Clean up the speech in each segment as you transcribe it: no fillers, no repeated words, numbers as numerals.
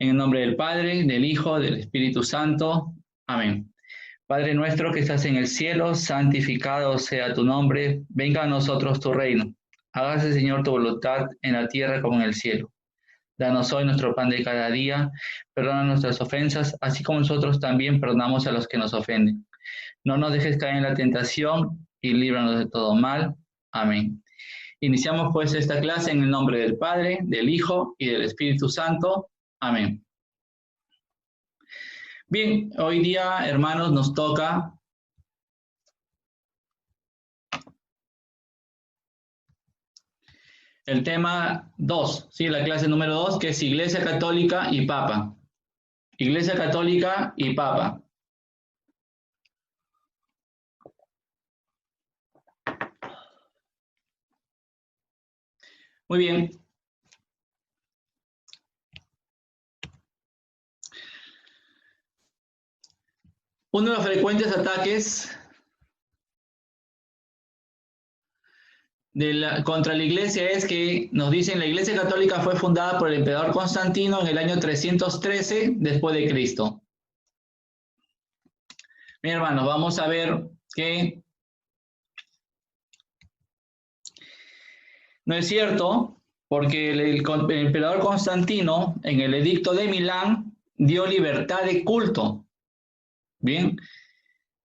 En el nombre del Padre, del Hijo, del Espíritu Santo. Amén. Padre nuestro que estás en el cielo, santificado sea tu nombre. Venga a nosotros tu reino. Hágase, Señor, tu voluntad en la tierra como en el cielo. Danos hoy nuestro pan de cada día. Perdona nuestras ofensas, así como nosotros también perdonamos a los que nos ofenden. No nos dejes caer en la tentación y líbranos de todo mal. Amén. Iniciamos pues esta clase en el nombre del Padre, del Hijo y del Espíritu Santo. Amén. Bien, hoy día, hermanos, nos toca el tema 2, ¿sí? La clase número 2, que es Iglesia Católica y Papa. Iglesia Católica y Papa. Muy bien. Uno de los frecuentes ataques contra la iglesia es que nos dicen la iglesia católica fue fundada por el emperador Constantino en el año 313 después de Cristo. Bien, hermanos, vamos a ver que no es cierto, porque el emperador Constantino en el edicto de Milán dio libertad de culto. Bien,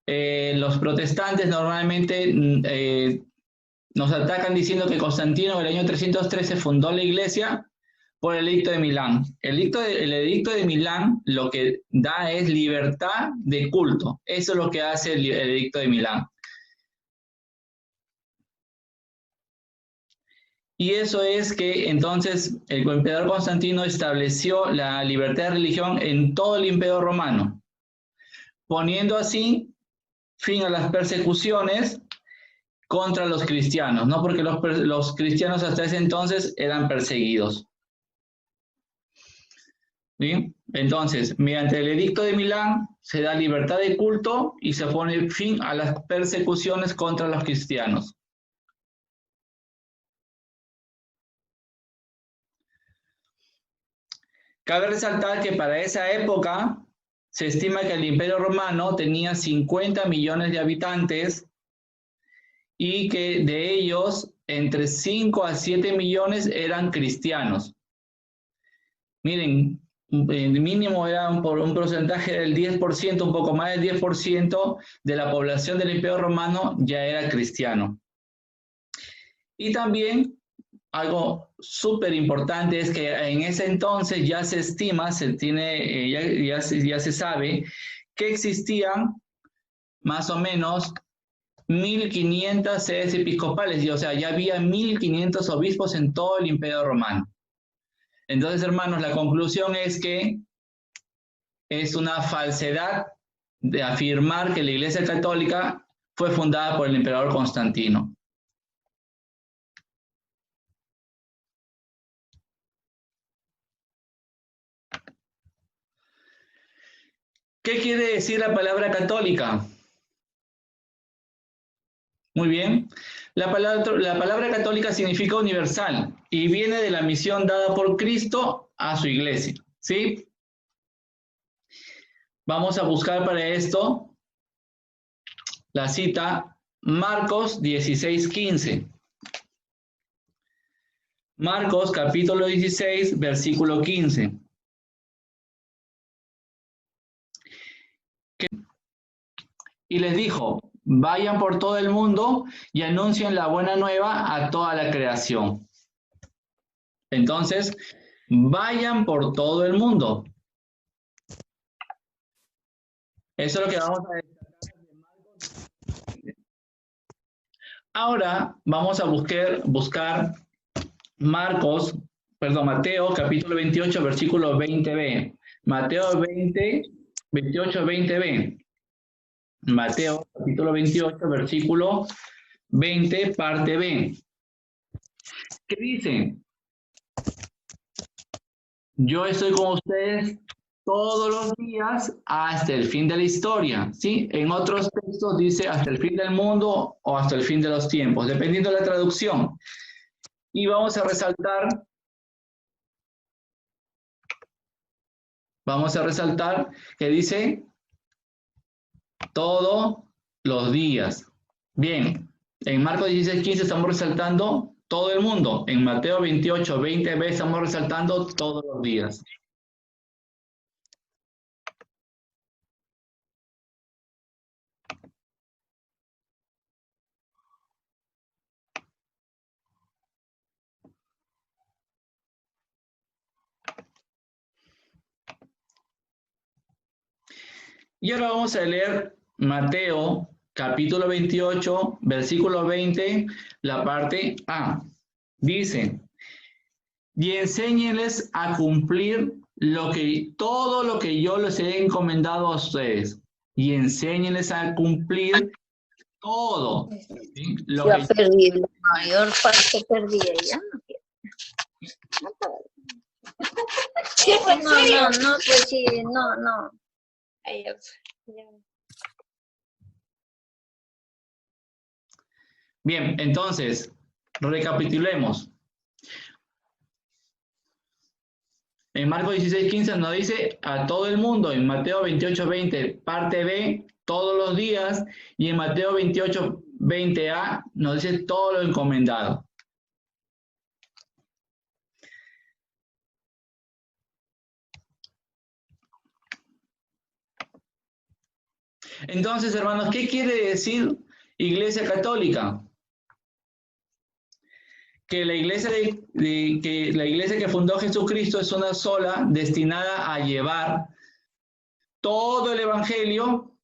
los protestantes normalmente nos atacan diciendo que Constantino en el año 313 fundó la iglesia por el edicto de Milán. El edicto de Milán lo que da es libertad de culto. Eso es lo que hace el edicto de Milán. Y eso es que entonces el emperador Constantino estableció la libertad de religión en todo el Imperio Romano, poniendo así fin a las persecuciones contra los cristianos, ¿no? Porque los cristianos hasta ese entonces eran perseguidos. ¿Sí? Entonces, mediante el edicto de Milán se da libertad de culto y se pone fin a las persecuciones contra los cristianos. Cabe resaltar que para esa época se estima que el Imperio Romano tenía 50 millones de habitantes y que de ellos entre 5 a 7 millones eran cristianos. Miren, el mínimo era un porcentaje del 10%, un poco más del 10% de la población del Imperio Romano ya era cristiano. Y también algo súper importante es que en ese entonces ya se estima, ya se sabe que existían más o menos 1.500 sedes episcopales, o sea, ya había 1.500 obispos en todo el Imperio Romano. Entonces, hermanos, la conclusión es que es una falsedad de afirmar que la Iglesia Católica fue fundada por el emperador Constantino. ¿Qué quiere decir la palabra católica? Muy bien. La palabra católica significa universal y viene de la misión dada por Cristo a su iglesia, ¿sí? Vamos a buscar para esto la cita Marcos 16:15. Marcos capítulo 16, versículo 15. Y les dijo, vayan por todo el mundo y anuncien la buena nueva a toda la creación. Entonces, vayan por todo el mundo. Eso es lo que vamos a destacar de Marcos. Ahora vamos a buscar Mateo capítulo 28, versículo 20b. Mateo 28, 20b. Mateo capítulo 28, versículo 20, parte B. ¿Qué dice? Yo estoy con ustedes todos los días hasta el fin de la historia, ¿sí? En otros textos dice hasta el fin del mundo o hasta el fin de los tiempos, dependiendo de la traducción. Y vamos a resaltar vamos a resaltar que dice todos los días. Bien, en Marcos 16:15 estamos resaltando todo el mundo. En Mateo 28:20b estamos resaltando todos los días. Y ahora vamos a leer Mateo capítulo 28, versículo 20, la parte A. Dice, y enséñenles a cumplir todo lo que yo les he encomendado a ustedes. Y enséñenles a cumplir todo. ¿Sí? Ya perdí la mayor parte, perdí ella. No, pues sí, no. Bien, entonces, recapitulemos. En Marcos 16:15 nos dice a todo el mundo, en Mateo 28:20, parte B, todos los días, y en Mateo 28:20a nos dice todo lo encomendado. Entonces, hermanos, ¿qué quiere decir Iglesia Católica? Que la iglesia que fundó Jesucristo es una sola, destinada a llevar todo el evangelio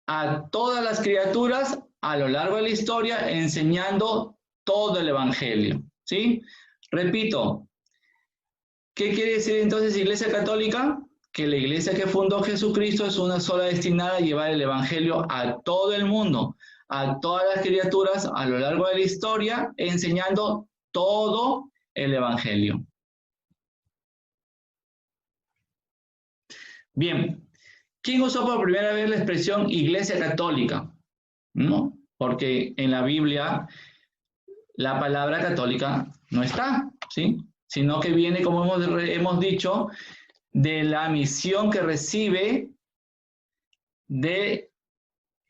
a todas las criaturas a lo largo de la historia, enseñando todo el evangelio, ¿sí? Repito, ¿qué quiere decir entonces Iglesia Católica? Que la iglesia que fundó Jesucristo es una sola, destinada a llevar el evangelio a todo el mundo, a todas las criaturas a lo largo de la historia, enseñando todo el evangelio. Bien, ¿quién usó por primera vez la expresión Iglesia Católica? ¿No? Porque en la Biblia la palabra católica no está, ¿sí? Sino que viene, como hemos dicho, de la misión que recibe de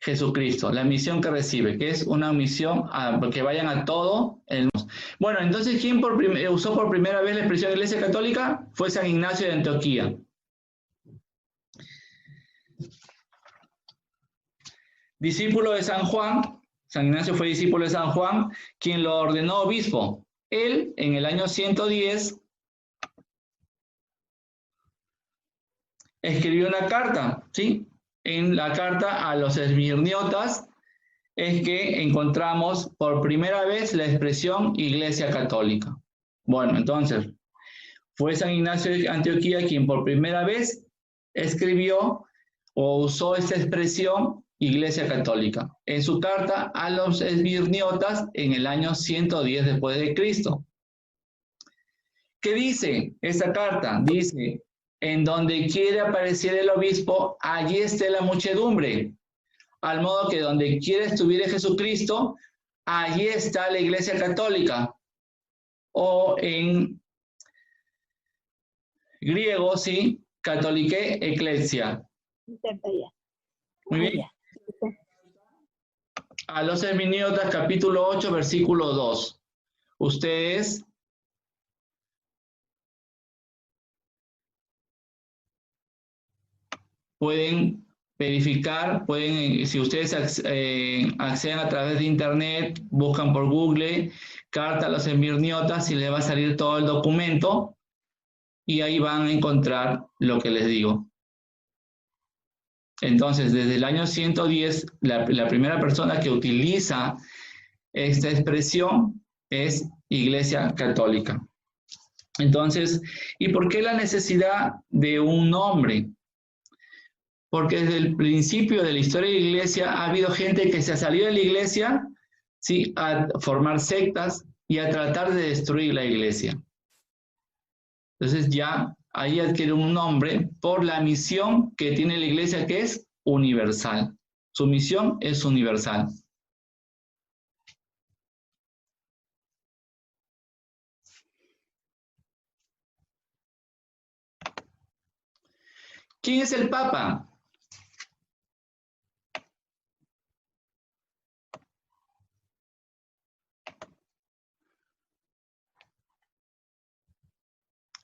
Jesucristo, la misión que recibe, que es una misión que vayan a todo el mundo. Bueno, entonces, ¿quién usó por primera vez la expresión Iglesia Católica? Fue San Ignacio de Antioquía. Discípulo de San Juan, San Ignacio fue discípulo de San Juan, quien lo ordenó obispo. Él, en el año 110, escribió una carta, ¿sí? En la carta a los esmirniotas es que encontramos por primera vez la expresión Iglesia Católica. Bueno, entonces, fue San Ignacio de Antioquía quien por primera vez escribió o usó esta expresión Iglesia Católica en su carta a los esmirniotas en el año 110 después de Cristo. ¿Qué dice esta carta? Dice, en donde quiere aparecer el obispo, allí esté la muchedumbre. Al modo que donde quiera estuviere Jesucristo, allí está la Iglesia Católica. O en griego, sí, Catholique Ecclesia. Muy bien. A los Esmirniotas, capítulo 8, versículo 2. Ustedes pueden verificar, si ustedes acceden a través de internet, buscan por Google, carta a los Esmirniotas y les va a salir todo el documento y ahí van a encontrar lo que les digo. Entonces, desde el año 110, la primera persona que utiliza esta expresión es Iglesia Católica. Entonces, ¿y por qué la necesidad de un nombre? Porque desde el principio de la historia de la Iglesia ha habido gente que se ha salido de la Iglesia, ¿sí?, a formar sectas y a tratar de destruir la Iglesia. Entonces ya ahí adquiere un nombre por la misión que tiene la Iglesia, que es universal. Su misión es universal. ¿Quién es el Papa?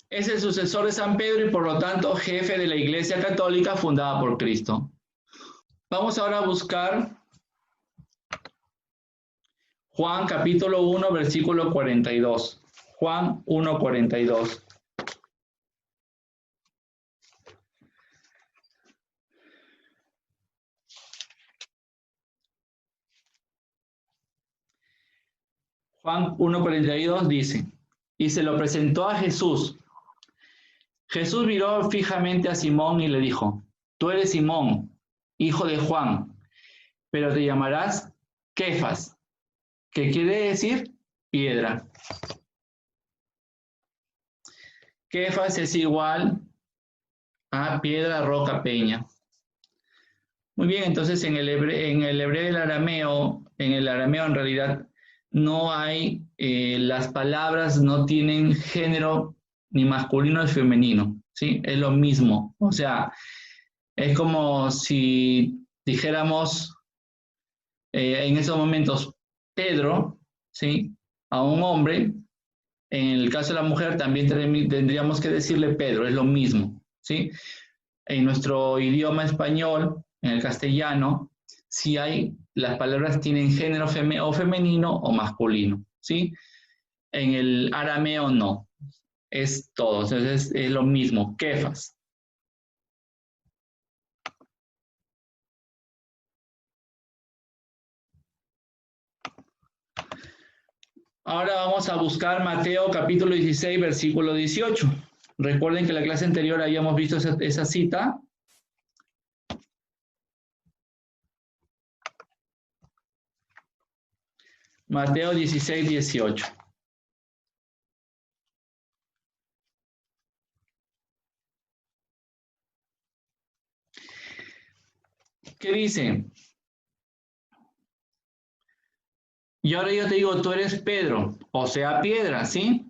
Es el sucesor de San Pedro y por lo tanto jefe de la Iglesia Católica fundada por Cristo. Vamos ahora a buscar Juan capítulo 1, versículo 42. Juan 1, 42. Juan 1, 42 dice, y se lo presentó a Jesús. Jesús miró fijamente a Simón y le dijo, tú eres Simón, hijo de Juan, pero te llamarás Kefas, que quiere decir piedra. Kefas es igual a piedra, roca, peña. Muy bien, entonces en el hebreo y el arameo, en el arameo en realidad no hay, las palabras no tienen género ni masculino ni femenino, ¿sí? Es lo mismo. O sea, es como si dijéramos en esos momentos Pedro, ¿sí? A un hombre, en el caso de la mujer también tendríamos que decirle Pedro, es lo mismo, ¿sí? En nuestro idioma español, en el castellano, sí hay, las palabras tienen género o femenino o masculino, ¿sí? En el arameo no, es todo, entonces es lo mismo, kefas. Ahora vamos a buscar Mateo capítulo 16, versículo 18. Recuerden que en la clase anterior habíamos visto esa cita. Mateo 16, 18. ¿Qué dice? Y ahora yo te digo, tú eres Pedro, o sea, piedra, ¿sí?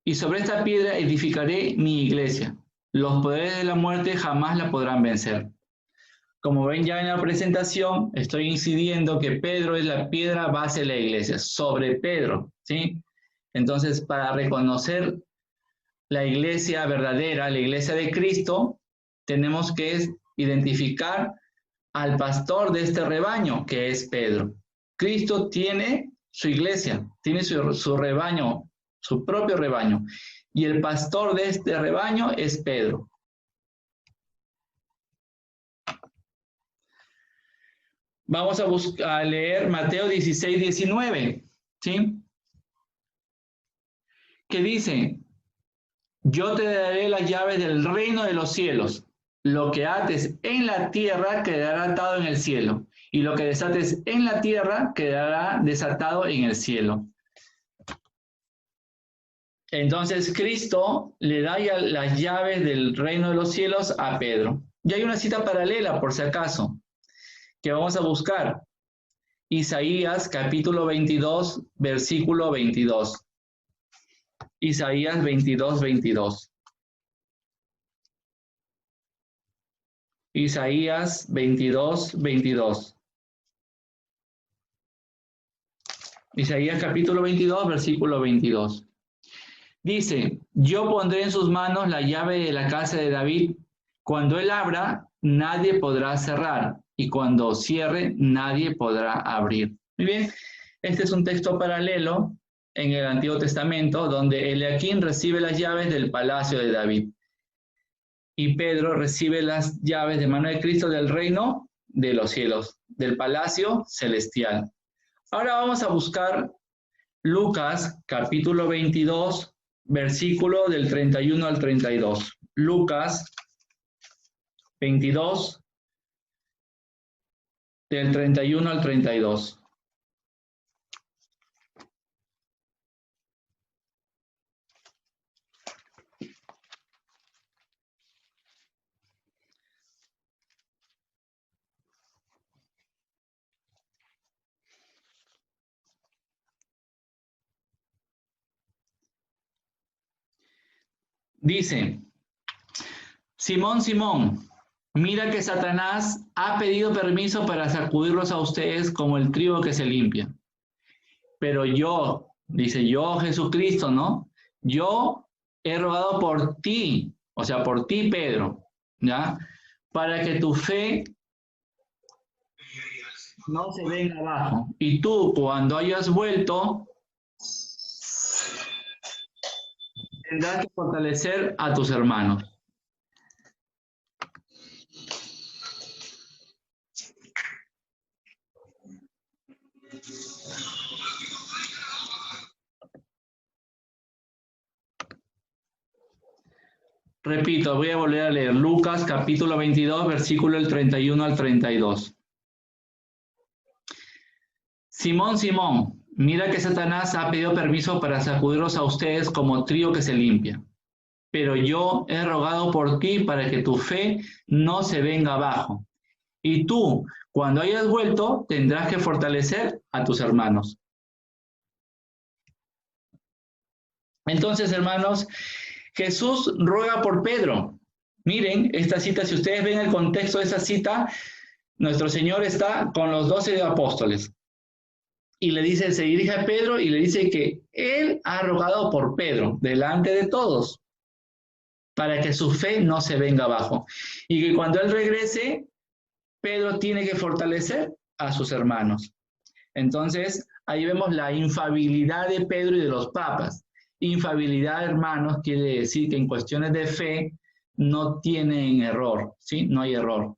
Y sobre esta piedra edificaré mi iglesia. Los poderes de la muerte jamás la podrán vencer. Como ven ya en la presentación, estoy incidiendo que Pedro es la piedra base de la iglesia, sobre Pedro, ¿sí? Entonces, para reconocer la iglesia verdadera, la iglesia de Cristo, tenemos que identificar al pastor de este rebaño, que es Pedro. Cristo tiene su iglesia, tiene su rebaño, su propio rebaño, y el pastor de este rebaño es Pedro. Vamos a leer Mateo 16, 19, ¿sí? Que dice, yo te daré las llaves del reino de los cielos. Lo que ates en la tierra quedará atado en el cielo, y lo que desates en la tierra quedará desatado en el cielo. Entonces Cristo le da ya las llaves del reino de los cielos a Pedro. Y hay una cita paralela, por si acaso, que vamos a buscar. Isaías capítulo 22, versículo 22. Isaías 22, 22. Isaías 22, 22. Isaías capítulo 22, versículo 22. Dice, yo pondré en sus manos la llave de la casa de David. Cuando él abra, nadie podrá cerrar. Y cuando cierre, nadie podrá abrir. Muy bien, este es un texto paralelo en el Antiguo Testamento, donde Eliaquín recibe las llaves del palacio de David. Y Pedro recibe las llaves de mano de Cristo del reino de los cielos, del palacio celestial. Ahora vamos a buscar Lucas capítulo 22, versículo del 31 al 32. Lucas 22, del 31 al 32. Dice, Simón, Simón, mira que Satanás ha pedido permiso para sacudirlos a ustedes como el trigo que se limpia. Pero yo, dice yo, Jesucristo, ¿no? Yo he rogado por ti, o sea, por ti, Pedro, ¿ya? Para que tu fe no se venga abajo. Y tú, cuando hayas vuelto, tendrás que fortalecer a tus hermanos. Repito, voy a volver a leer Lucas capítulo 22, versículo del 31 al 32. Simón, Simón, mira que Satanás ha pedido permiso para sacudirlos a ustedes como trigo que se limpia. Pero yo he rogado por ti para que tu fe no se venga abajo. Y tú, cuando hayas vuelto, tendrás que fortalecer a tus hermanos. Entonces, hermanos, Jesús ruega por Pedro. Miren esta cita, si ustedes ven el contexto de esa cita, nuestro Señor está con los 12 apóstoles. Y le dice, se dirige a Pedro y le dice que Él ha rogado por Pedro, delante de todos, para que su fe no se venga abajo. Y que cuando Él regrese, Pedro tiene que fortalecer a sus hermanos. Entonces, ahí vemos la infalibilidad de Pedro y de los papas. Infalibilidad, hermanos, quiere decir que en cuestiones de fe no tienen error, ¿sí? No hay error.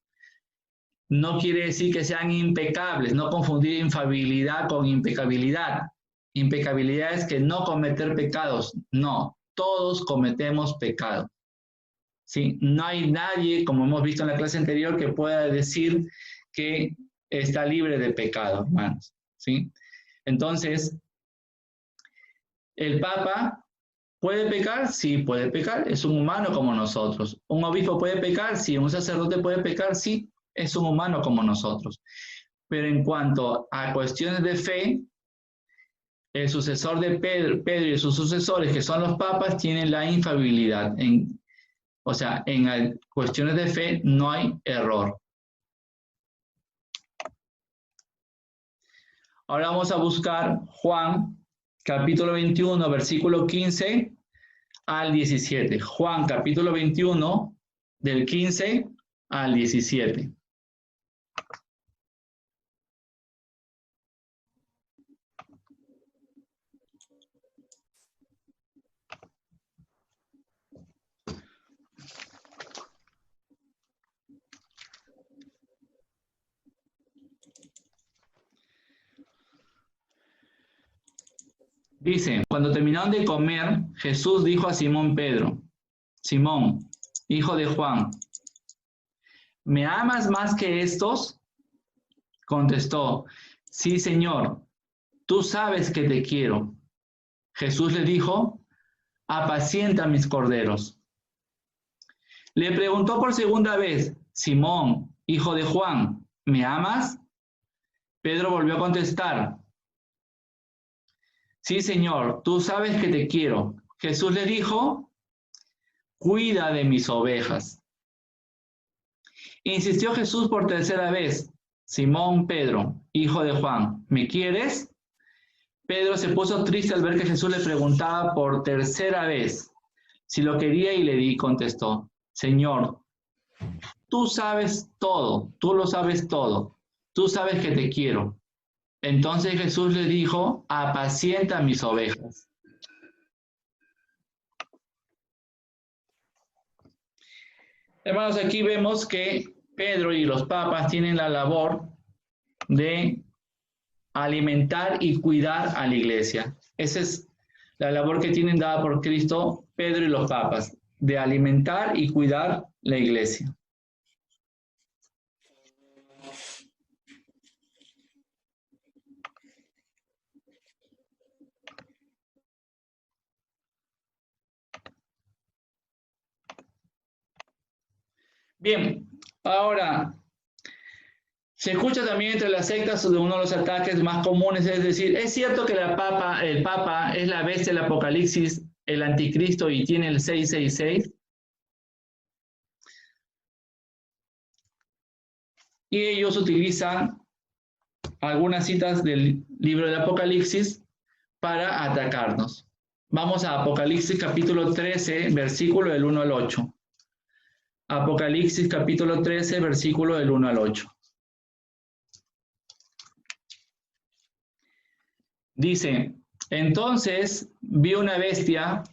No quiere decir que sean impecables, no confundir infalibilidad con impecabilidad. Impecabilidad es que no cometer pecados. No, todos cometemos pecados. ¿Sí? No hay nadie, como hemos visto en la clase anterior, que pueda decir que está libre de pecado, hermanos. ¿Sí? Entonces, ¿el Papa puede pecar? Sí, puede pecar. Es un humano como nosotros. ¿Un obispo puede pecar? Sí. ¿Un sacerdote puede pecar? Sí. Es un humano como nosotros. Pero en cuanto a cuestiones de fe, el sucesor de Pedro y sus sucesores, que son los papas, tienen la infalibilidad. O sea, en cuestiones de fe no hay error. Ahora vamos a buscar Juan, capítulo 21, versículo 15 al 17. Juan, capítulo 21, del 15 al 17. Dice, cuando terminaron de comer, Jesús dijo a Simón Pedro, Simón, hijo de Juan, ¿me amas más que estos? Contestó, sí, Señor, tú sabes que te quiero. Jesús le dijo, apacienta mis corderos. Le preguntó por segunda vez, Simón, hijo de Juan, ¿me amas? Pedro volvió a contestar, sí, Señor, tú sabes que te quiero. Jesús le dijo, cuida de mis ovejas. Insistió Jesús por tercera vez, Simón Pedro, hijo de Juan, ¿me quieres? Pedro se puso triste al ver que Jesús le preguntaba por tercera vez si lo quería y le contestó, Señor, tú sabes todo, tú lo sabes todo, tú sabes que te quiero. Entonces Jesús le dijo, apacienta mis ovejas. Hermanos, aquí vemos que Pedro y los papas tienen la labor de alimentar y cuidar a la iglesia. Esa es la labor que tienen dada por Cristo Pedro y los papas, de alimentar y cuidar la iglesia. Bien, ahora, se escucha también entre las sectas de uno de los ataques más comunes, es decir, ¿es cierto que el Papa es la bestia del Apocalipsis, el anticristo y tiene el 666? y ellos utilizan algunas citas del libro del Apocalipsis para atacarnos. Vamos a Apocalipsis capítulo 13, versículo del 1 al 8. Apocalipsis capítulo 13, versículo del 1 al 8. Dice, entonces vi una bestia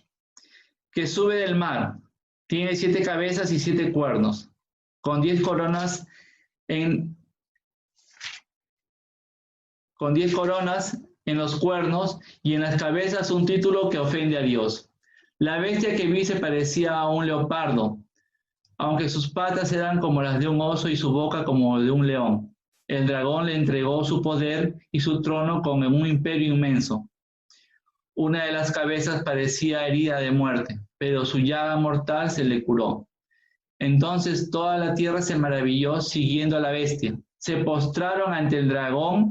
que sube del mar, tiene 7 cabezas y 7 cuernos, con 10 coronas en los cuernos y en las cabezas un título que ofende a Dios. La bestia que vi se parecía a un leopardo, aunque sus patas eran como las de un oso y su boca como de un león. El dragón le entregó su poder y su trono con un imperio inmenso. Una de las cabezas parecía herida de muerte, pero su llaga mortal se le curó. Entonces toda la tierra se maravilló siguiendo a la bestia. Se postraron ante el dragón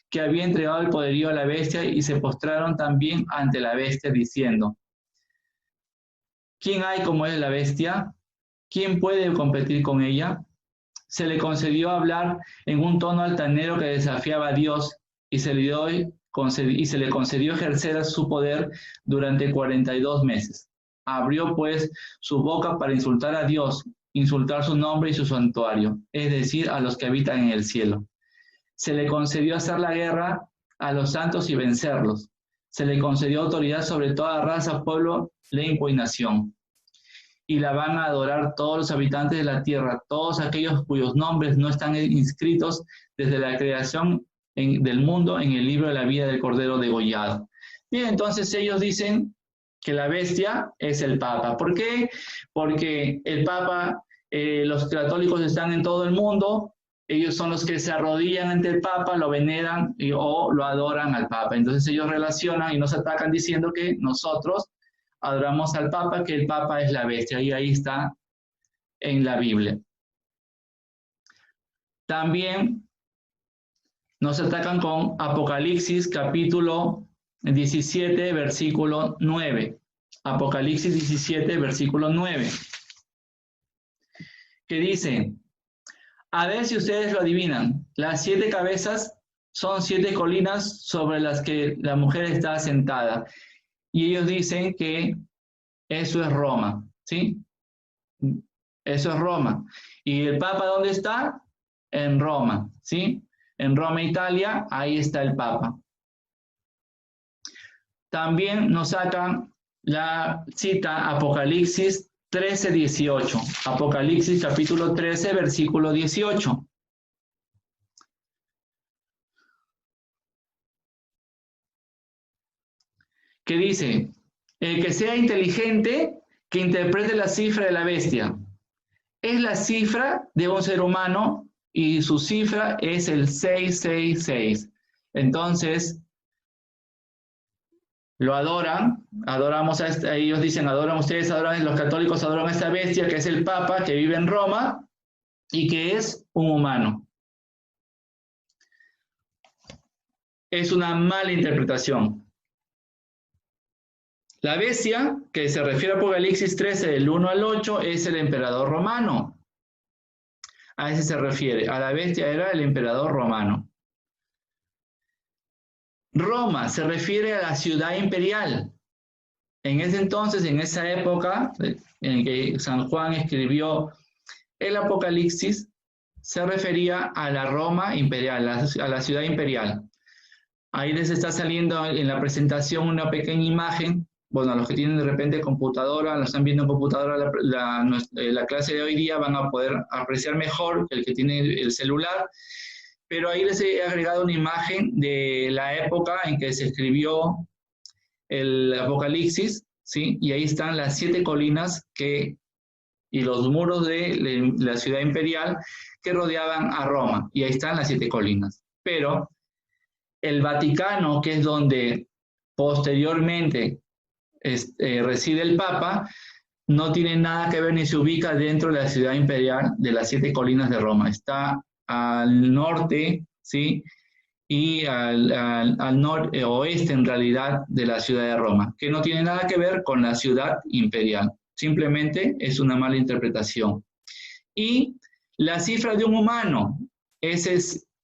que había entregado el poderío a la bestia y se postraron también ante la bestia diciendo, ¿quién hay como es la bestia? ¿Quién puede competir con ella? Se le concedió hablar en un tono altanero que desafiaba a Dios y se le concedió ejercer su poder durante 42 meses. Abrió pues su boca para insultar a Dios, insultar su nombre y su santuario, es decir, a los que habitan en el cielo. Se le concedió hacer la guerra a los santos y vencerlos. Se le concedió autoridad sobre toda raza, pueblo, lengua y nación. Y la van a adorar todos los habitantes de la tierra, todos aquellos cuyos nombres no están inscritos desde la creación del mundo en el libro de la vida del Cordero degollado. Bien, entonces ellos dicen que la bestia es el Papa. ¿Por qué? Porque el Papa, los católicos están en todo el mundo, ellos son los que se arrodillan ante el Papa, lo veneran o lo adoran al Papa. Entonces ellos relacionan y nos atacan diciendo que nosotros adoramos al Papa, que el Papa es la bestia, y ahí está en la Biblia. También nos atacan con Apocalipsis capítulo 17, versículo 9. Apocalipsis 17, versículo 9. Que dice, a ver si ustedes lo adivinan, las 7 cabezas son 7 colinas sobre las que la mujer está sentada. Y ellos dicen que eso es Roma, ¿sí? Eso es Roma. ¿Y el Papa dónde está? En Roma, ¿sí? En Roma, Italia, ahí está el Papa. También nos sacan la cita Apocalipsis 13, 18. Apocalipsis capítulo 13, versículo 18. Que dice, el que sea inteligente, que interprete la cifra de la bestia. Es la cifra de un ser humano y su cifra es el 666. Entonces, lo adoran, adoramos a ellos dicen, adoran ustedes, adoran, los católicos adoran a esta bestia que es el Papa, que vive en Roma y que es un humano. Es una mala interpretación. La bestia, que se refiere a Apocalipsis 13, del 1 al 8, es el emperador romano. A ese se refiere. A la bestia era el emperador romano. Roma se refiere a la ciudad imperial. En ese entonces, en esa época en que San Juan escribió el Apocalipsis, se refería a la Roma imperial, a la ciudad imperial. Ahí les está saliendo en la presentación una pequeña imagen. Bueno, los que tienen de repente computadora, lo están viendo en computadora, la clase de hoy día van a poder apreciar mejor que el que tiene el celular, pero ahí les he agregado una imagen de la época en que se escribió el Apocalipsis, ¿sí? Y ahí están las 7 colinas y los muros de la ciudad imperial que rodeaban a Roma, y ahí están las 7 colinas. Pero el Vaticano, que es donde posteriormente reside el Papa, no tiene nada que ver ni se ubica dentro de la ciudad imperial de las 7 colinas de Roma. Está al norte, ¿sí? Y al oeste, en realidad, de la ciudad de Roma, que no tiene nada que ver con la ciudad imperial. Simplemente es una mala interpretación. Y la cifra de un humano, ese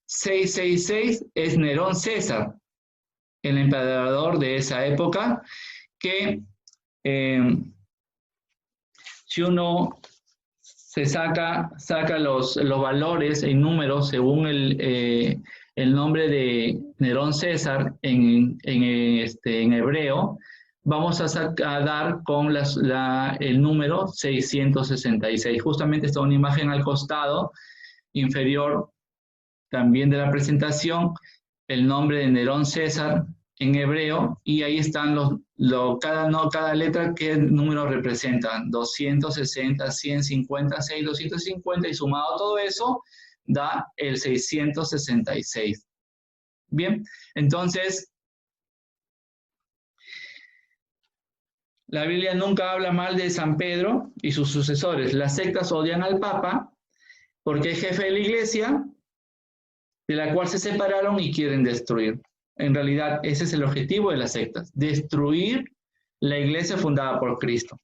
666 es Nerón César, el emperador de esa época, que si uno se saca los valores en números según el nombre de Nerón César en hebreo, vamos a dar con el número 666. Justamente está una imagen al costado inferior también de la presentación, el nombre de Nerón César en hebreo, y ahí están cada letra qué número representan: 260, 156, 250, y sumado todo eso da el 666. Bien, entonces la Biblia nunca habla mal de San Pedro y sus sucesores. Las sectas odian al Papa porque es jefe de la iglesia, de la cual se separaron y quieren destruir. En realidad, ese es el objetivo de las sectas: destruir la iglesia fundada por Cristo.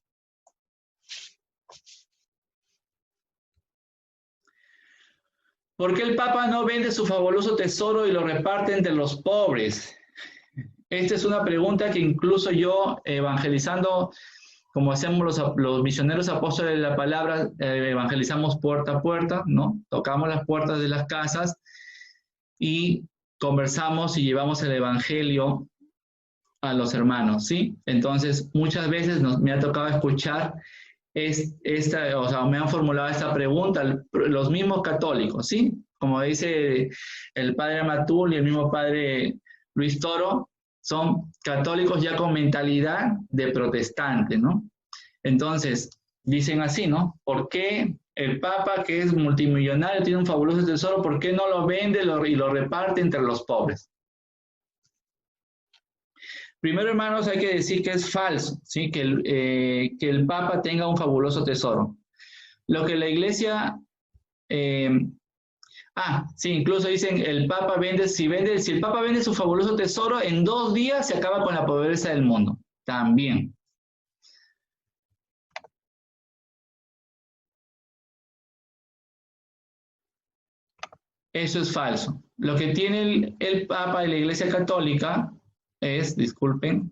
¿Por qué el Papa no vende su fabuloso tesoro y lo reparte entre los pobres? Esta es una pregunta que incluso yo, evangelizando, como hacemos los misioneros apóstoles de la palabra, evangelizamos puerta a puerta, ¿no? Tocamos las puertas de las casas y conversamos y llevamos el evangelio a los hermanos, ¿sí? Entonces, muchas veces me ha tocado escuchar me han formulado esta pregunta los mismos católicos, ¿sí? Como dice el padre Amatul y el mismo padre Luis Toro, son católicos ya con mentalidad de protestante, ¿no? Entonces, dicen así, ¿no? ¿Por qué el Papa, que es multimillonario, tiene un fabuloso tesoro, por qué no lo vende y lo reparte entre los pobres? Primero, hermanos, hay que decir que es falso, ¿sí? Que el Papa tenga un fabuloso tesoro. Lo que la Iglesia... sí, incluso dicen, el Papa vende, si el Papa vende su fabuloso tesoro, en 2 días se acaba con la pobreza del mundo. También. Eso es falso. Lo que tiene el Papa y la Iglesia Católica es, disculpen,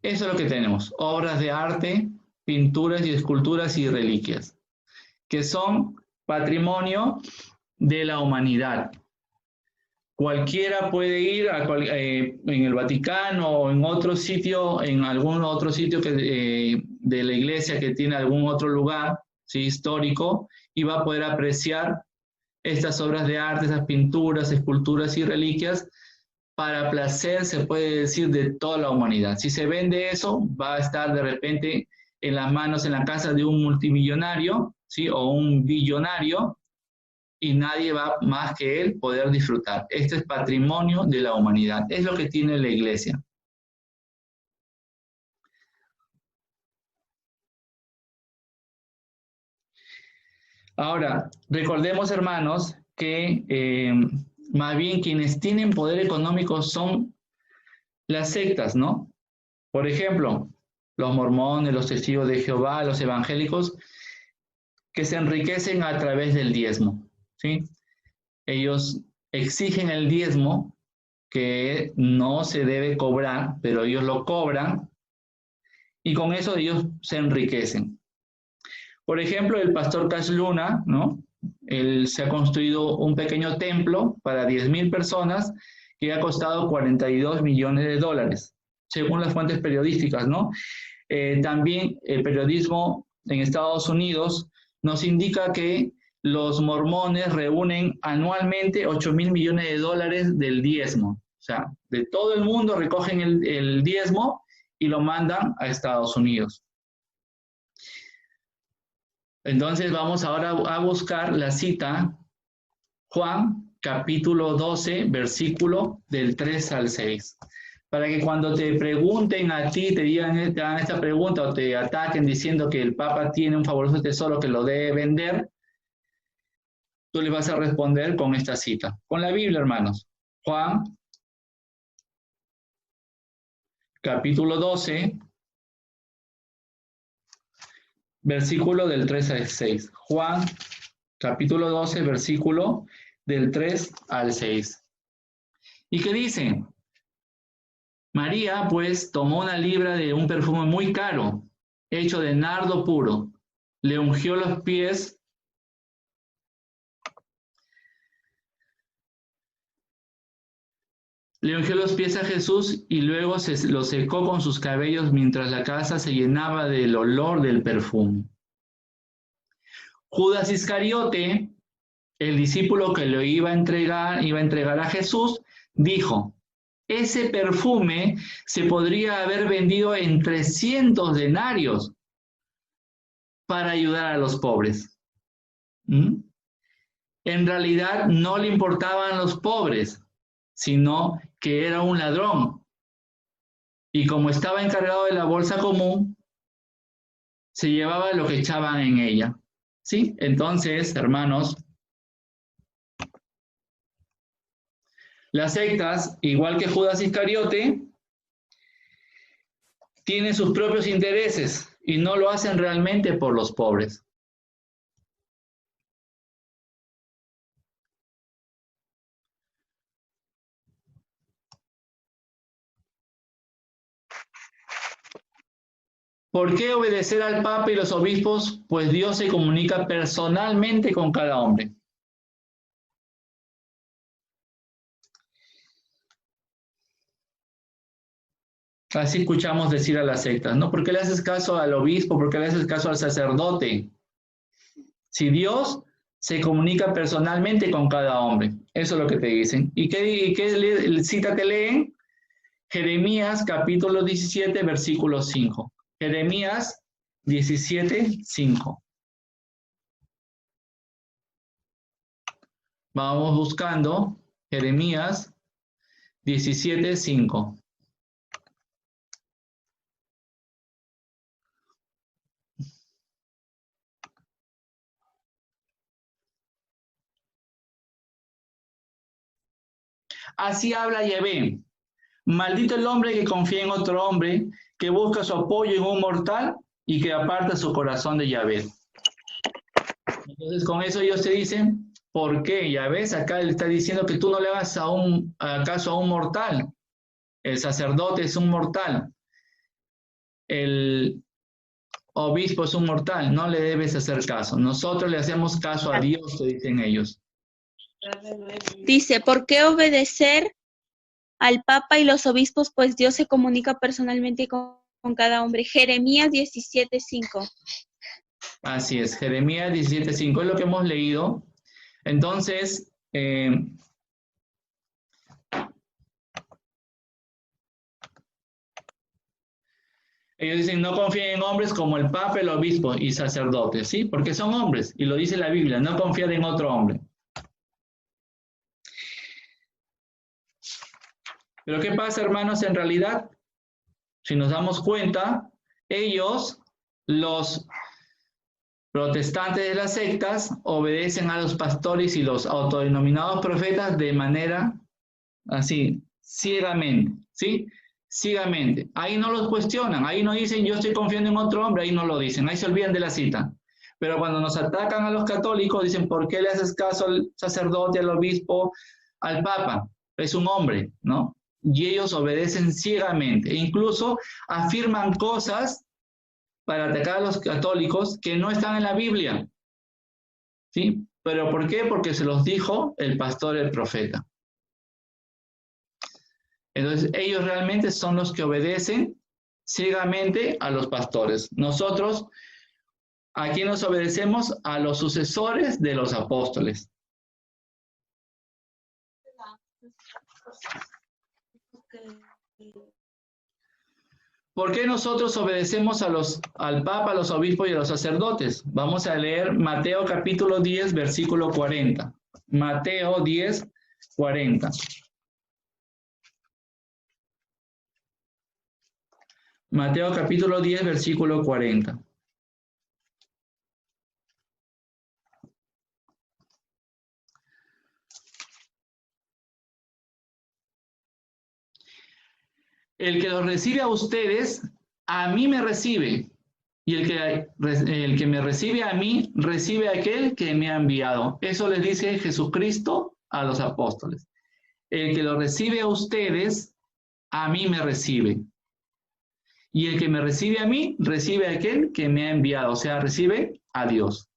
eso es lo que tenemos: obras de arte, pinturas y esculturas y reliquias, que son patrimonio de la humanidad. Cualquiera puede ir en el Vaticano o en otro sitio, en algún otro sitio de la iglesia que tiene algún otro lugar, ¿sí?, histórico, y va a poder apreciar estas obras de arte, esas pinturas, esculturas y reliquias para placer, se puede decir, de toda la humanidad. Si se vende eso, va a estar de repente en las manos, en la casa de un multimillonario, ¿sí?, o un billonario, y nadie va más que él poder disfrutar. Este es patrimonio de la humanidad. Es lo que tiene la iglesia. Ahora, recordemos, hermanos, que más bien quienes tienen poder económico son las sectas, ¿no? Por ejemplo, los mormones, los testigos de Jehová, los evangélicos, que se enriquecen a través del diezmo, ¿sí? Ellos exigen el diezmo, que no se debe cobrar, pero ellos lo cobran, y con eso ellos se enriquecen. Por ejemplo, el pastor Cash Luna, ¿no? Él se ha construido un pequeño templo para 10,000 personas que ha costado $42 millones, según las fuentes periodísticas, ¿no? También el periodismo en Estados Unidos nos indica que los mormones reúnen anualmente $8,000 millones del diezmo. O sea, de todo el mundo recogen el diezmo y lo mandan a Estados Unidos. Entonces vamos ahora a buscar la cita, Juan capítulo 12, versículo del 3 al 6. Para que cuando te pregunten a ti, te hagan esta pregunta o te ataquen diciendo que el Papa tiene un fabuloso tesoro que lo debe vender, tú le vas a responder con esta cita, con la Biblia, hermanos. Juan capítulo 12, versículo del 3 al 6. Juan, capítulo 12, versículo del 3 al 6. ¿Y qué dice? María, pues, tomó una libra de un perfume muy caro, hecho de nardo puro. Le ungió los pies a Jesús y luego lo secó con sus cabellos mientras la casa se llenaba del olor del perfume. Judas Iscariote, el discípulo que lo iba a entregar a Jesús, dijo: ese perfume se podría haber vendido en 300 denarios para ayudar a los pobres. En realidad no le importaban los pobres, sino que era un ladrón. Y como estaba encargado de la bolsa común, se llevaba lo que echaban en ella. ¿Sí? Entonces, hermanos, las sectas, igual que Judas Iscariote, tienen sus propios intereses y no lo hacen realmente por los pobres. ¿Por qué obedecer al Papa y los obispos? Pues Dios se comunica personalmente con cada hombre. Así escuchamos decir a las sectas, ¿no? ¿Por qué le haces caso al obispo? ¿Por qué le haces caso al sacerdote? Si Dios se comunica personalmente con cada hombre. Eso es lo que te dicen. ¿Y qué cita te leen? Jeremías capítulo 17, versículo 5. Jeremías 17, 5. Vamos buscando Jeremías 17, 5. Así habla Yahvé. Maldito el hombre que confía en otro hombre, que busca su apoyo en un mortal y que aparta su corazón de Yahvé. Entonces, con eso ellos te dicen, ¿por qué? Ya ves, acá le está diciendo que tú no le hagas caso a un mortal. El sacerdote es un mortal. El obispo es un mortal. No le debes hacer caso. Nosotros le hacemos caso a Dios, te dicen ellos. Dice, ¿por qué obedecer al Papa y los obispos? Pues Dios se comunica personalmente con cada hombre. Jeremías 17, 5. Así es, Jeremías 17, 5 es lo que hemos leído. Entonces, ellos dicen, no confíen en hombres como el Papa, el obispo y sacerdotes, ¿sí? Porque son hombres, y lo dice la Biblia, no confiar en otro hombre. Pero ¿qué pasa, hermanos? En realidad, si nos damos cuenta, ellos, los protestantes de las sectas, obedecen a los pastores y los autodenominados profetas de manera así, ciegamente, ¿sí? Ciegamente. Ahí no los cuestionan, ahí no dicen yo estoy confiando en otro hombre, ahí no lo dicen, ahí se olvidan de la cita. Pero cuando nos atacan a los católicos, dicen, ¿por qué le haces caso al sacerdote, al obispo, al papa? Es un hombre, ¿no? Y ellos obedecen ciegamente. E incluso afirman cosas para atacar a los católicos que no están en la Biblia. ¿Sí? ¿Pero por qué? Porque se los dijo el pastor, el profeta. Entonces, ellos realmente son los que obedecen ciegamente a los pastores. Nosotros, ¿a quién nos obedecemos? A los sucesores de los apóstoles. ¿Por qué nosotros obedecemos al Papa, a los obispos y a los sacerdotes? Vamos a leer Mateo capítulo 10, versículo 40. Mateo 10, 40. Mateo capítulo 10, versículo 40. El que los recibe a ustedes, a mí me recibe. Y el que me recibe a mí, recibe a aquel que me ha enviado. Eso les dice Jesucristo a los apóstoles. El que lo recibe a ustedes, a mí me recibe. Y el que me recibe a mí, recibe a aquel que me ha enviado. O sea, recibe a Dios.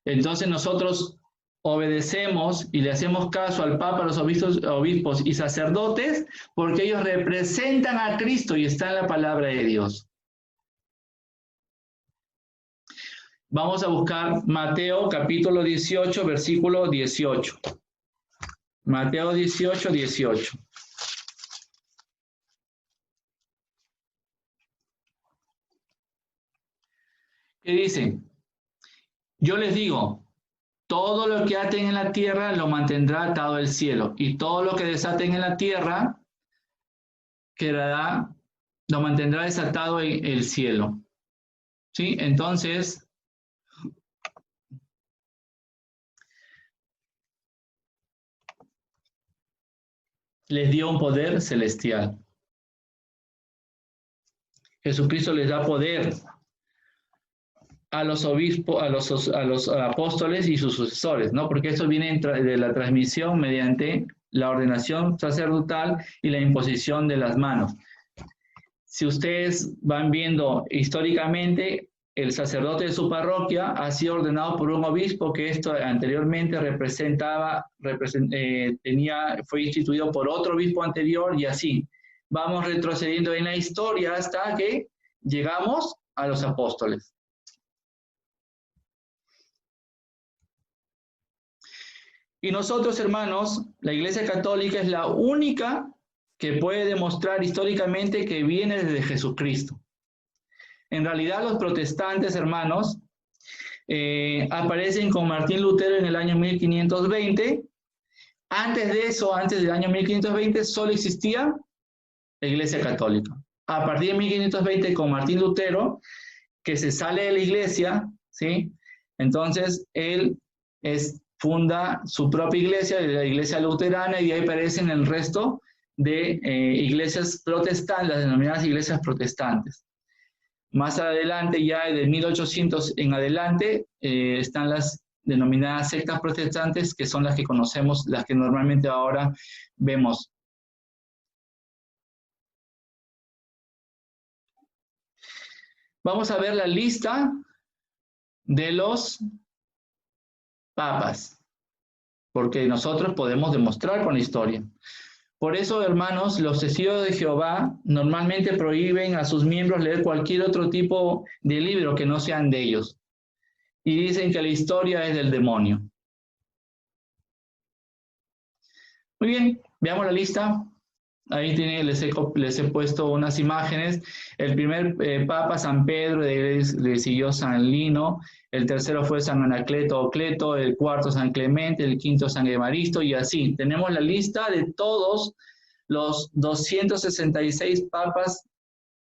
Entonces nosotros obedecemos y le hacemos caso al Papa, a los obispos y sacerdotes, porque ellos representan a Cristo y está en la palabra de Dios. Vamos a buscar Mateo capítulo 18, versículo 18. Mateo 18, 18. ¿Qué dice? Yo les digo, todo lo que aten en la tierra lo mantendrá atado el cielo, y todo lo que desaten en la tierra lo mantendrá desatado en el cielo. ¿Sí? Entonces, les dio un poder celestial. Jesucristo les da poder a los obispos, a los apóstoles y sus sucesores, ¿no? Porque esto viene de la transmisión mediante la ordenación sacerdotal y la imposición de las manos. Si ustedes van viendo históricamente, el sacerdote de su parroquia ha sido ordenado por un obispo que esto anteriormente fue instituido por otro obispo anterior y así. Vamos retrocediendo en la historia hasta que llegamos a los apóstoles. Y nosotros, hermanos, la Iglesia Católica es la única que puede demostrar históricamente que viene desde Jesucristo. En realidad, los protestantes, hermanos, aparecen con Martín Lutero en el año 1520. Antes de eso, antes del año 1520, solo existía la Iglesia Católica. A partir de 1520, con Martín Lutero, que se sale de la Iglesia, ¿sí? Entonces, él funda su propia iglesia, la Iglesia Luterana, y de ahí aparecen el resto de iglesias protestantes, las denominadas iglesias protestantes. Más adelante, ya de 1800 en adelante, están las denominadas sectas protestantes, que son las que conocemos, las que normalmente ahora vemos. Vamos a ver la lista de los papas, porque nosotros podemos demostrar con la historia. Por eso, hermanos, los testigos de Jehová normalmente prohíben a sus miembros leer cualquier otro tipo de libro que no sean de ellos. Y dicen que la historia es del demonio. Muy bien, veamos la lista. Ahí les he puesto unas imágenes. El primer papa, San Pedro, le siguió San Lino. El tercero fue San Anacleto o Cleto, el cuarto San Clemente, el quinto San Evaristo, y así. Tenemos la lista de todos los 266 papas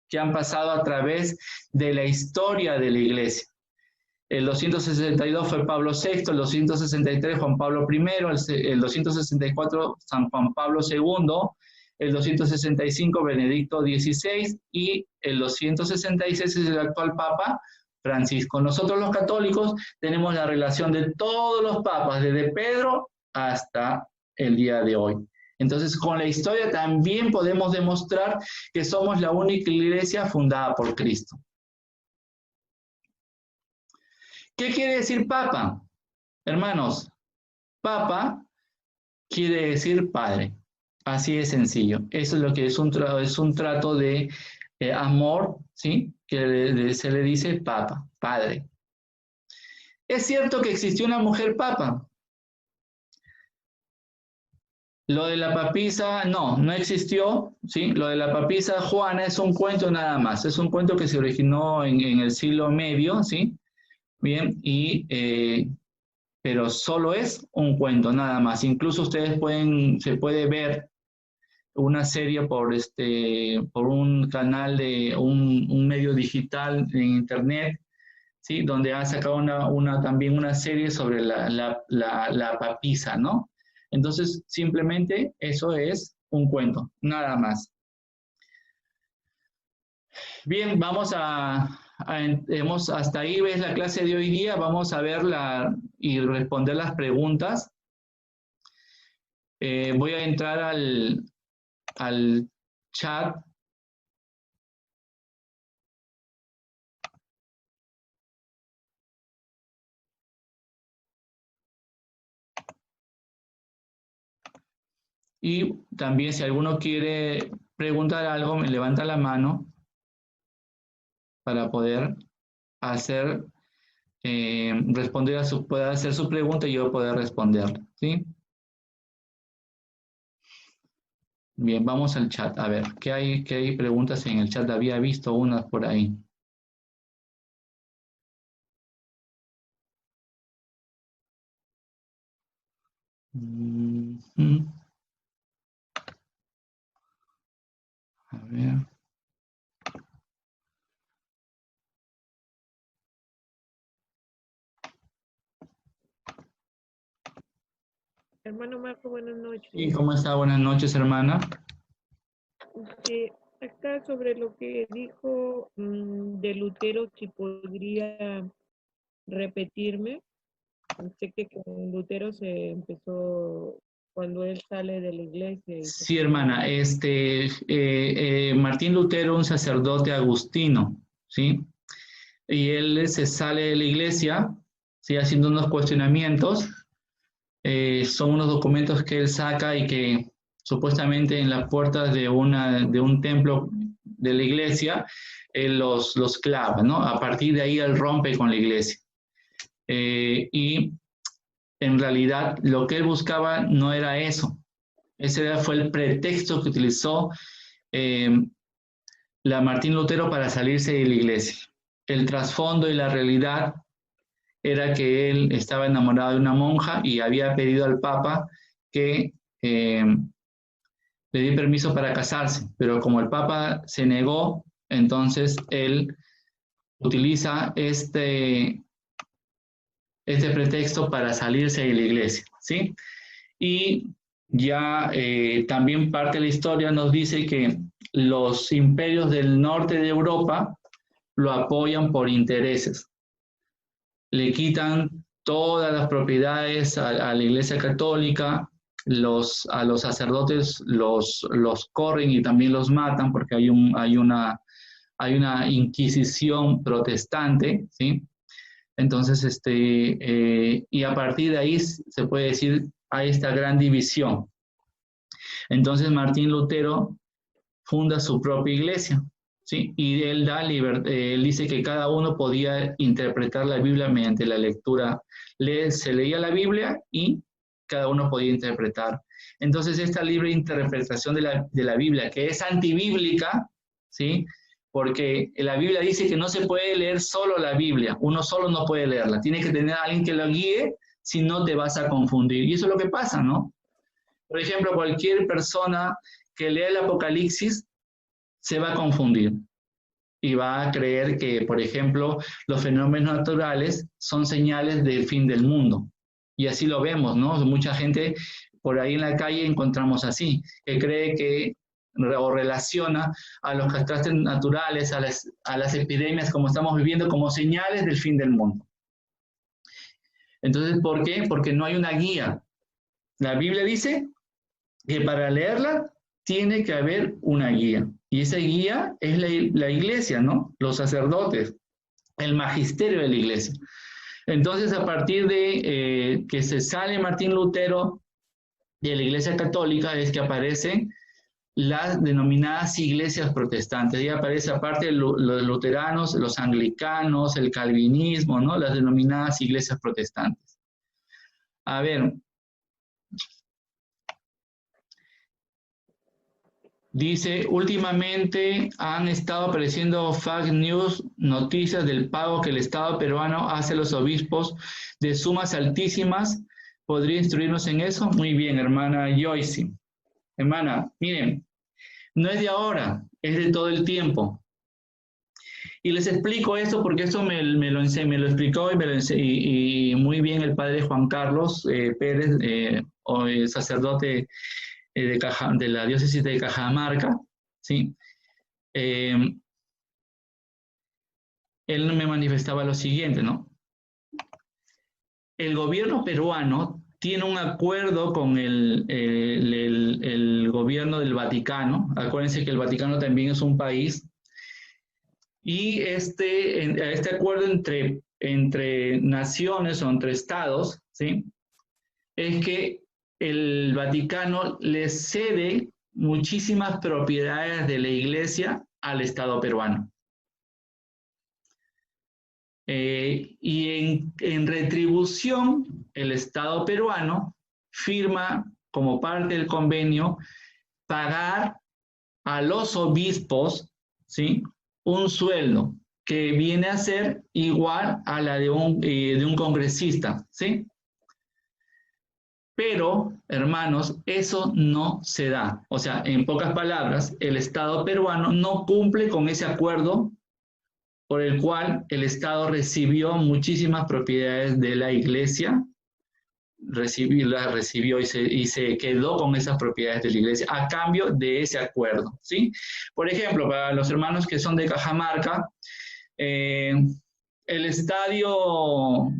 que han pasado a través de la historia de la Iglesia. El 262 fue Pablo VI, el 263 Juan Pablo I, el 264 San Juan Pablo II, el 265 Benedicto XVI y el 266 es el actual Papa Francisco. Nosotros los católicos tenemos la relación de todos los papas, desde Pedro hasta el día de hoy. Entonces, con la historia también podemos demostrar que somos la única iglesia fundada por Cristo. ¿Qué quiere decir papa? Hermanos, papa quiere decir padre. Así de sencillo. Eso es lo que es un trato de amor, ¿sí? Que se le dice papa, padre. ¿Es cierto que existió una mujer papa? Lo de la papisa, no existió, ¿sí? Lo de la papisa Juana es un cuento nada más. Es un cuento que se originó en el siglo medio, ¿sí? Bien, pero solo es un cuento nada más. Incluso ustedes se puede ver una serie por un canal de un medio digital en internet, ¿sí? Donde ha sacado también una serie sobre la papisa, ¿no? Entonces, simplemente eso es un cuento, nada más. Bien, vamos hasta ahí ves la clase de hoy día, vamos a verla y responder las preguntas. Voy a entrar al chat. Y también si alguno quiere preguntar algo, me levanta la mano para poder pueda hacer su pregunta y yo poder responder, ¿sí? Bien, vamos al chat. A ver, ¿qué hay preguntas en el chat? Había visto unas por ahí. A ver. Hermano Marco, buenas noches. ¿Y cómo está? Buenas noches, hermana. Acá sobre lo que dijo de Lutero, si podría repetirme. Sé que con Lutero se empezó cuando él sale de la iglesia. Sí, hermana. Martín Lutero, un sacerdote agustino, ¿sí? Y él se sale de la iglesia, ¿sí? Haciendo unos cuestionamientos. Son unos documentos que él saca y que supuestamente en las puertas de un templo de la iglesia, él los clava, ¿no? A partir de ahí él rompe con la iglesia. Y en realidad lo que él buscaba no era eso. Ese fue el pretexto que utilizó la Martín Lutero para salirse de la iglesia. El trasfondo y la realidad era que él estaba enamorado de una monja y había pedido al Papa que le diera permiso para casarse, pero como el Papa se negó, entonces él utiliza este pretexto para salirse de la iglesia, ¿sí? Y ya también parte de la historia nos dice que los imperios del norte de Europa lo apoyan por intereses. Le quitan todas las propiedades a la Iglesia Católica, a los sacerdotes los corren y también los matan porque hay una inquisición protestante, ¿sí? Entonces, y a partir de ahí se puede decir hay esta gran división. Entonces Martín Lutero funda su propia iglesia, ¿sí? Y él él dice que cada uno podía interpretar la Biblia mediante la lectura. Se leía la Biblia y cada uno podía interpretar. Entonces esta libre interpretación de la Biblia, que es antibíblica, ¿sí? Porque la Biblia dice que no se puede leer solo la Biblia, uno solo no puede leerla, tiene que tener a alguien que lo guíe, si no te vas a confundir. Y eso es lo que pasa, ¿no? Por ejemplo, cualquier persona que lea el Apocalipsis se va a confundir y va a creer que, por ejemplo, los fenómenos naturales son señales del fin del mundo. Y así lo vemos, ¿no? Mucha gente por ahí en la calle encontramos así, que cree que o relaciona a los catástrofes naturales, a las epidemias como estamos viviendo, como señales del fin del mundo. Entonces, ¿por qué? Porque no hay una guía. La Biblia dice que para leerla tiene que haber una guía. Y esa guía es la iglesia, ¿no? Los sacerdotes, el magisterio de la iglesia. Entonces, a partir de que se sale Martín Lutero de la iglesia católica, es que aparecen las denominadas iglesias protestantes. Y aparece aparte de los luteranos, los anglicanos, el calvinismo, ¿no? Las denominadas iglesias protestantes. A ver. Dice, últimamente han estado apareciendo fake news, noticias del pago que el Estado peruano hace a los obispos de sumas altísimas. ¿Podría instruirnos en eso? Muy bien, hermana Joyce. Hermana, miren, no es de ahora, es de todo el tiempo. Y les explico esto porque esto me lo explicó y muy bien el padre Juan Carlos Pérez, sacerdote de la diócesis de Cajamarca, ¿sí? él me manifestaba lo siguiente, ¿no? El gobierno peruano tiene un acuerdo con el gobierno del Vaticano. Acuérdense que el Vaticano también es un país. Y este acuerdo entre naciones o entre estados, ¿sí? Es que el Vaticano le cede muchísimas propiedades de la iglesia al Estado peruano. Y en retribución, el Estado peruano firma como parte del convenio pagar a los obispos, ¿sí?, un sueldo que viene a ser igual a la de un congresista, ¿sí? Pero, hermanos, eso no se da. O sea, en pocas palabras, el Estado peruano no cumple con ese acuerdo por el cual el Estado recibió muchísimas propiedades de la iglesia, las recibió y se quedó con esas propiedades de la iglesia a cambio de ese acuerdo, ¿sí? Por ejemplo, para los hermanos que son de Cajamarca, el estadio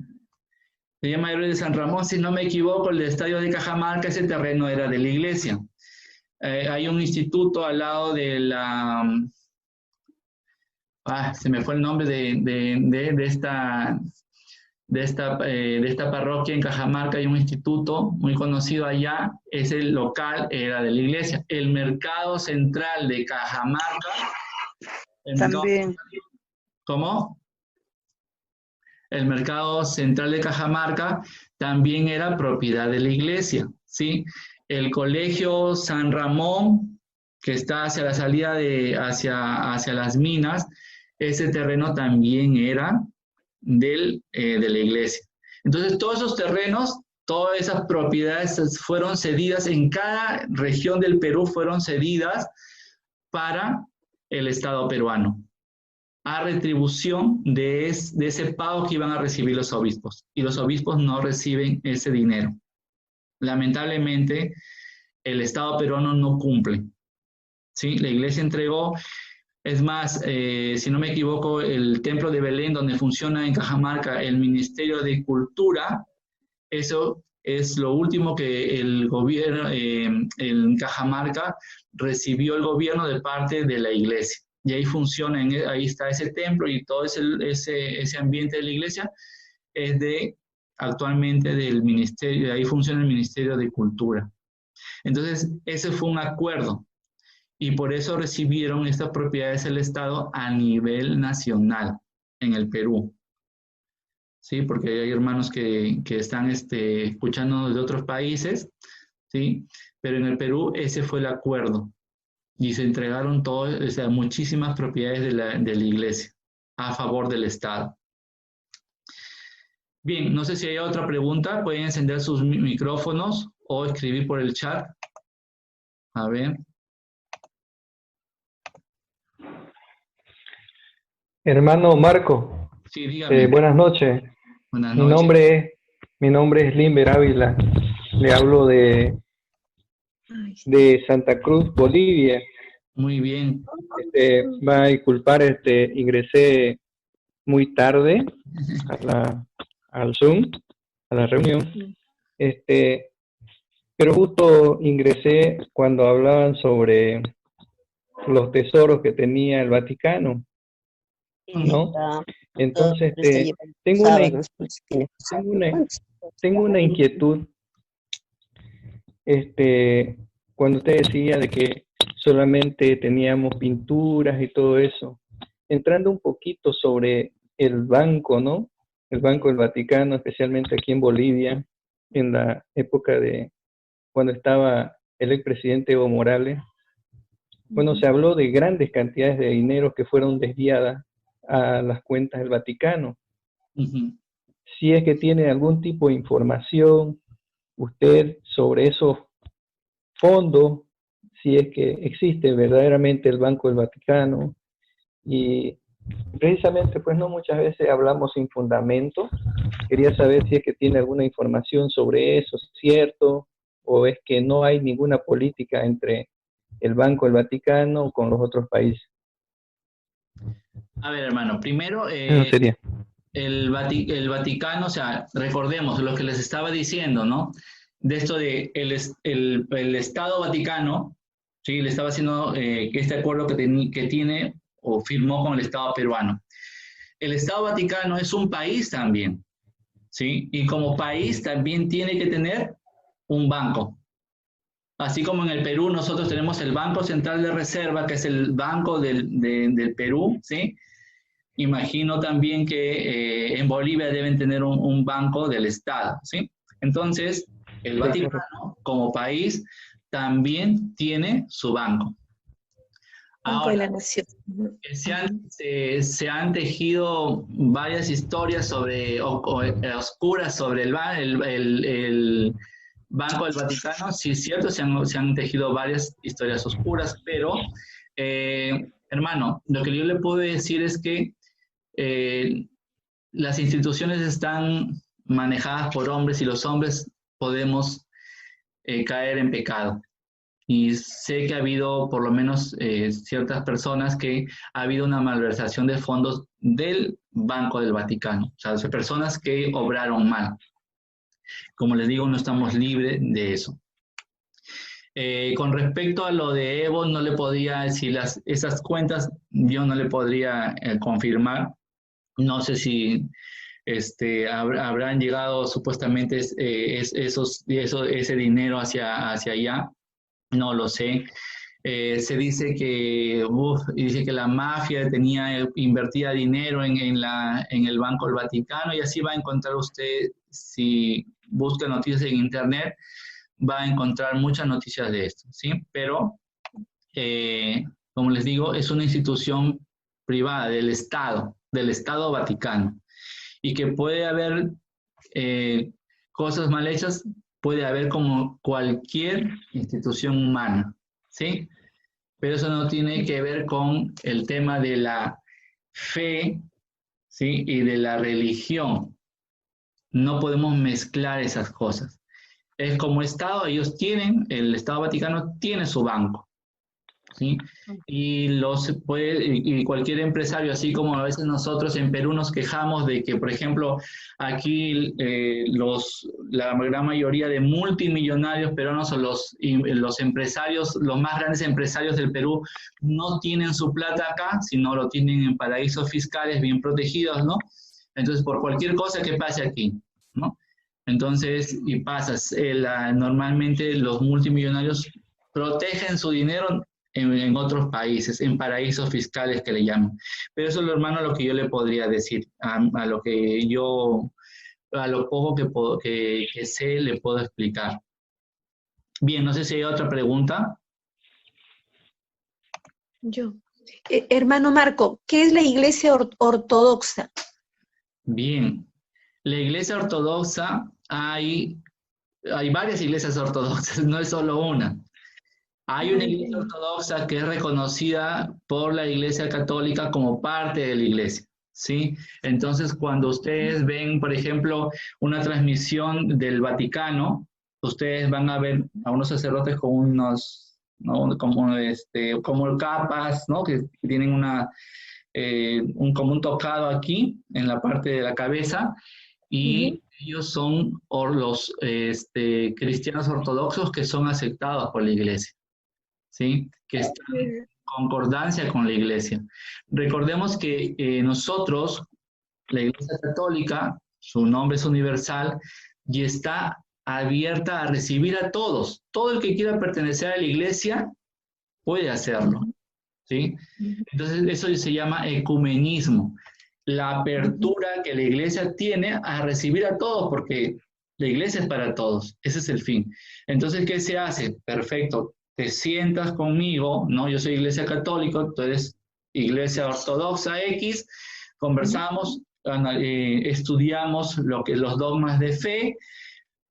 se llama Héroes de San Ramón, si no me equivoco, el estadio de Cajamarca, ese terreno era de la iglesia. Hay un instituto al lado de la... se me fue el nombre de esta parroquia en Cajamarca. Hay un instituto muy conocido allá, ese local era de la iglesia. El mercado central de Cajamarca. También. ¿Cómo? El mercado central de Cajamarca también era propiedad de la iglesia, ¿sí? El colegio San Ramón, que está hacia la salida hacia las minas, ese terreno también era de la iglesia. Entonces, todos esos terrenos, todas esas propiedades fueron cedidas, en cada región del Perú fueron cedidas para el Estado peruano, a retribución de ese pago que iban a recibir los obispos. Y los obispos no reciben ese dinero. Lamentablemente, el Estado peruano no cumple, ¿sí? La iglesia entregó. Es más, si no me equivoco, el Templo de Belén, donde funciona en Cajamarca el Ministerio de Cultura, eso es lo último que el gobierno en Cajamarca recibió el gobierno de parte de la iglesia. Y ahí funciona, ahí está ese templo y todo ese ambiente de la iglesia es actualmente del ministerio, ahí funciona el Ministerio de Cultura. Entonces, ese fue un acuerdo. Y por eso recibieron estas propiedades del Estado a nivel nacional en el Perú. ¿Sí? Porque hay hermanos que están escuchando de otros países, ¿sí? Pero en el Perú ese fue el acuerdo. Y se entregaron muchísimas propiedades de la iglesia a favor del Estado. Bien, no sé si hay otra pregunta. Pueden encender sus micrófonos o escribir por el chat. A ver. Hermano Marco, Sí, dígame. buenas noches. Buenas noches. Mi nombre es Limber Ávila. Le hablo de Santa Cruz, Bolivia. Muy bien. Va a disculpar, ingresé muy tarde al Zoom, a la reunión. Pero justo ingresé cuando hablaban sobre los tesoros que tenía el Vaticano, ¿no? Entonces, tengo una inquietud, cuando usted decía de que solamente teníamos pinturas y todo eso, entrando un poquito sobre el banco, ¿no? El Banco del Vaticano, especialmente aquí en Bolivia, en la época de cuando estaba el expresidente Evo Morales. Bueno, se habló de grandes cantidades de dinero que fueron desviadas a las cuentas del Vaticano. Si es que tiene algún tipo de información usted sobre esos fondos, si es que existe verdaderamente el Banco del Vaticano, y precisamente pues no muchas veces hablamos sin fundamento. Quería saber si es que tiene alguna información sobre eso, ¿es cierto? O es que no hay ninguna política entre el Banco del Vaticano con los otros países. A ver, hermano, primero, Eso sería. el Vaticano, o sea, recordemos lo que les estaba diciendo, ¿no? De esto de el Estado Vaticano, ¿sí? Le estaba haciendo este acuerdo que tiene o firmó con el Estado peruano. El Estado Vaticano es un país también, ¿sí? Y como país también tiene que tener un banco. Así como en el Perú nosotros tenemos el Banco Central de Reserva, que es el banco del Perú, ¿sí? Imagino también que en Bolivia deben tener un banco del Estado, ¿sí? Entonces, el Vaticano, como país, también tiene su banco. Banco de Ahora, la Nación. se han tejido varias historias oscuras sobre el Banco del Vaticano. Sí, es cierto, se han tejido varias historias oscuras, pero, hermano, lo que yo le puedo decir es que las instituciones están manejadas por hombres y los hombres podemos caer en pecado. Y sé que ha habido por lo menos ciertas personas que ha habido una malversación de fondos del Banco del Vaticano. O sea, personas que obraron mal. Como les digo, no estamos libres de eso. Con respecto a lo de Evo, no le podría decir esas cuentas, yo no le podría confirmar. No sé si habrán llegado supuestamente ese dinero hacia allá. No lo sé. Se dice dice que la mafia tenía invertida dinero en el Banco del Vaticano, y así va a encontrar usted, si busca noticias en internet, va a encontrar muchas noticias de esto, ¿sí? Pero, como les digo, es una institución privada del Estado Vaticano, y que puede haber cosas mal hechas, puede haber como cualquier institución humana, ¿sí? Pero eso no tiene que ver con el tema de la fe, ¿sí? Y de la religión. No podemos mezclar esas cosas. Es como Estado, el Estado Vaticano tiene su banco, ¿sí? Y cualquier empresario, así como a veces nosotros en Perú nos quejamos de que, por ejemplo, aquí la gran mayoría de multimillonarios peruanos o los empresarios, los más grandes empresarios del Perú, no tienen su plata acá, sino lo tienen en paraísos fiscales bien protegidos, ¿no? Entonces, por cualquier cosa que pase aquí, ¿no? Entonces, y pasas, normalmente los multimillonarios protegen su dinero en otros países, en paraísos fiscales que le llaman. Pero eso, hermano, lo que yo le podría decir, a lo poco que sé, le puedo explicar. Bien, no sé si hay otra pregunta. Yo. Hermano Marco, ¿qué es la iglesia ortodoxa? Bien, la iglesia ortodoxa, hay varias iglesias ortodoxas, no es solo una. Hay una iglesia ortodoxa que es reconocida por la Iglesia Católica como parte de la iglesia, ¿sí? Entonces, cuando ustedes ven, por ejemplo, una transmisión del Vaticano, ustedes van a ver a unos sacerdotes con unos, ¿no? como capas, ¿no? Que tienen como un tocado aquí, en la parte de la cabeza, y ellos son los cristianos ortodoxos que son aceptados por la iglesia, ¿sí? Que están en concordancia con la iglesia. Recordemos que nosotros, la Iglesia Católica, su nombre es universal y está abierta a recibir a todos. Todo el que quiera pertenecer a la iglesia puede hacerlo, ¿sí? Entonces, eso se llama ecumenismo. La apertura que la iglesia tiene a recibir a todos, porque la iglesia es para todos. Ese es el fin. Entonces, ¿qué se hace? Perfecto. Te sientas conmigo, ¿no? Yo soy iglesia católica, tú eres iglesia ortodoxa X, conversamos, estudiamos los dogmas de fe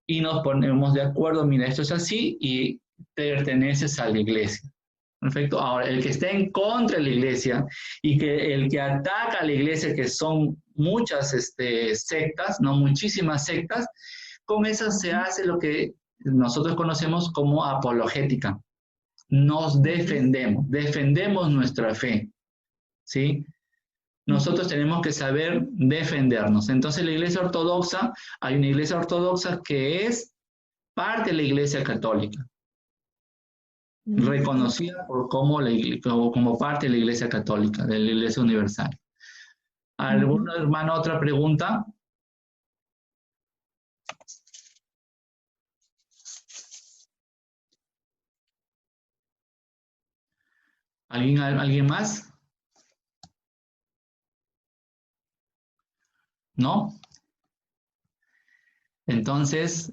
y nos ponemos de acuerdo, mira, esto es así y perteneces a la iglesia. Perfecto. Ahora, el que está en contra de la iglesia y el que ataca a la iglesia, que son muchas sectas, no muchísimas sectas, con esas se hace lo que nosotros conocemos como apologética. Nos defendemos nuestra fe, ¿sí? nosotros tenemos que saber defendernos. Entonces la iglesia ortodoxa, hay una iglesia ortodoxa que es parte de la iglesia católica, reconocida como parte de la iglesia católica, de la iglesia universal. ¿Algún hermano, otra pregunta? ¿Alguien más? ¿No? Entonces,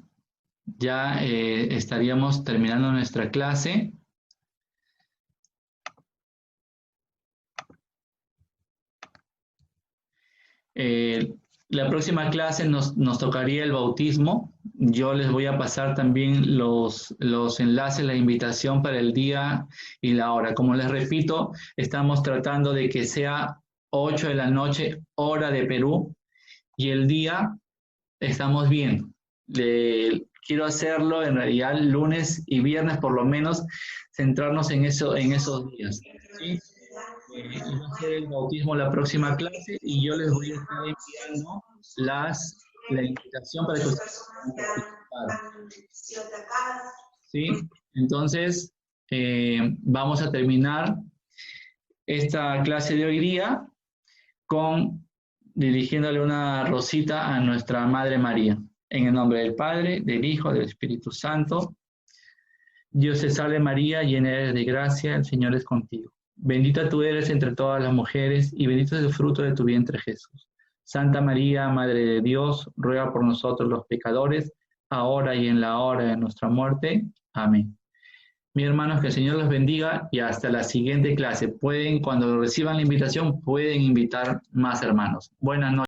ya estaríamos terminando nuestra clase. La próxima clase nos tocaría el bautismo. Yo les voy a pasar también los enlaces, la invitación para el día y la hora. Como les repito, estamos tratando de que sea 8 de la noche, hora de Perú, y el día estamos bien. Quiero hacerlo en realidad lunes y viernes, por lo menos, centrarnos en esos días, ¿sí? Va a ser el bautismo la próxima clase y yo les voy a estar enviando la invitación para que ustedes puedan participar. ¿Sí? Entonces, vamos a terminar esta clase de hoy día dirigiéndole una rosita a nuestra Madre María. En el nombre del Padre, del Hijo, del Espíritu Santo. Dios te salve María, llena eres de gracia, el Señor es contigo. Bendita tú eres entre todas las mujeres y bendito es el fruto de tu vientre Jesús. Santa María, Madre de Dios, ruega por nosotros los pecadores, ahora y en la hora de nuestra muerte. Amén. Mis hermanos, que el Señor los bendiga y hasta la siguiente clase. Cuando reciban la invitación, pueden invitar más hermanos. Buenas noches.